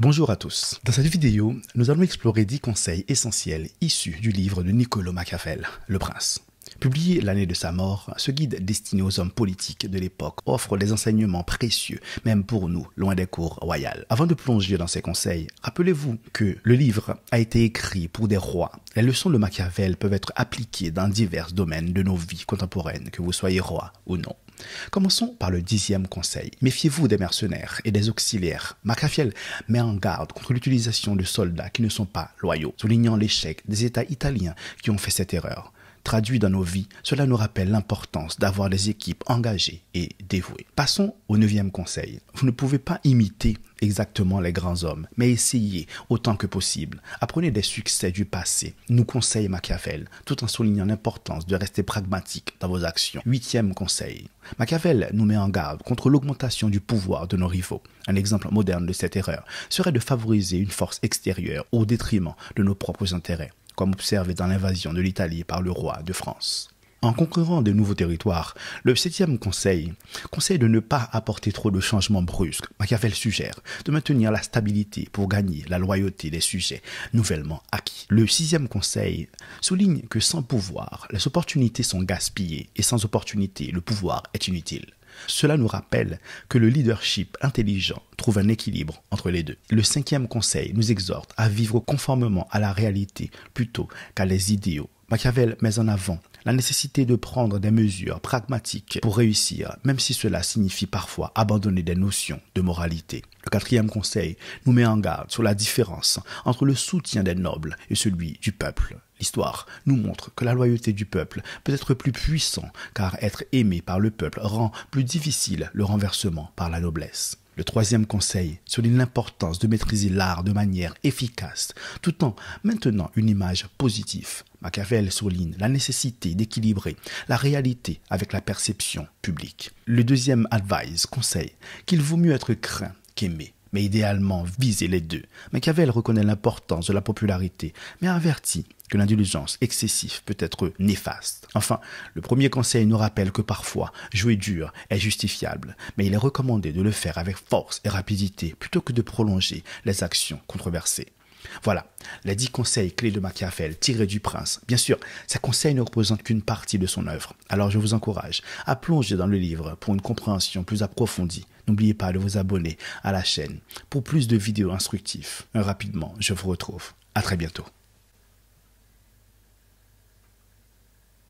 Bonjour à tous. Dans cette vidéo, nous allons explorer 10 conseils essentiels issus du livre de Niccolò Machiavel, Le Prince. Publié l'année de sa mort, ce guide destiné aux hommes politiques de l'époque offre des enseignements précieux, même pour nous, loin des cours royales. Avant de plonger dans ces conseils, rappelez-vous que le livre a été écrit pour des rois. Les leçons de Machiavel peuvent être appliquées dans divers domaines de nos vies contemporaines, que vous soyez roi ou non. Commençons par le 10e conseil. Méfiez-vous des mercenaires et des auxiliaires. Machiavel met en garde contre l'utilisation de soldats qui ne sont pas loyaux, soulignant l'échec des États italiens qui ont fait cette erreur. Traduit dans nos vies, cela nous rappelle l'importance d'avoir des équipes engagées et dévouées. Passons au 9e conseil. Vous ne pouvez pas imiter exactement les grands hommes, mais essayez autant que possible. Apprenez des succès du passé, nous conseille Machiavel, tout en soulignant l'importance de rester pragmatique dans vos actions. 8e conseil. Machiavel nous met en garde contre l'augmentation du pouvoir de nos rivaux. Un exemple moderne de cette erreur serait de favoriser une force extérieure au détriment de nos propres intérêts, comme observé dans l'invasion de l'Italie par le roi de France. En conquérant de nouveaux territoires, le 7e conseil de ne pas apporter trop de changements brusques. Machiavel suggère de maintenir la stabilité pour gagner la loyauté des sujets nouvellement acquis. Le 6e conseil souligne que sans pouvoir, les opportunités sont gaspillées et sans opportunité, le pouvoir est inutile. Cela nous rappelle que le leadership intelligent trouve un équilibre entre les deux. Le 5e conseil nous exhorte à vivre conformément à la réalité plutôt qu'à les idéaux. Machiavel met en avant la nécessité de prendre des mesures pragmatiques pour réussir, même si cela signifie parfois abandonner des notions de moralité. Le 4e conseil nous met en garde sur la différence entre le soutien des nobles et celui du peuple. L'histoire nous montre que la loyauté du peuple peut être plus puissant, car être aimé par le peuple rend plus difficile le renversement par la noblesse. Le 3e conseil souligne l'importance de maîtriser l'art de manière efficace, tout en maintenant une image positive. Machiavel souligne la nécessité d'équilibrer la réalité avec la perception publique. Le 2e conseil qu'il vaut mieux être craint qu'aimé, mais idéalement viser les deux. Machiavel reconnaît l'importance de la popularité, mais avertit que l'indulgence excessive peut être néfaste. Enfin, le 1er conseil nous rappelle que parfois, jouer dur est justifiable, mais il est recommandé de le faire avec force et rapidité plutôt que de prolonger les actions controversées. Voilà, les 10 conseils clés de Machiavel tirés du Prince. Bien sûr, ces conseils ne représentent qu'une partie de son œuvre, alors je vous encourage à plonger dans le livre pour une compréhension plus approfondie. N'oubliez pas de vous abonner à la chaîne pour plus de vidéos instructives. Rapidement, je vous retrouve. À très bientôt.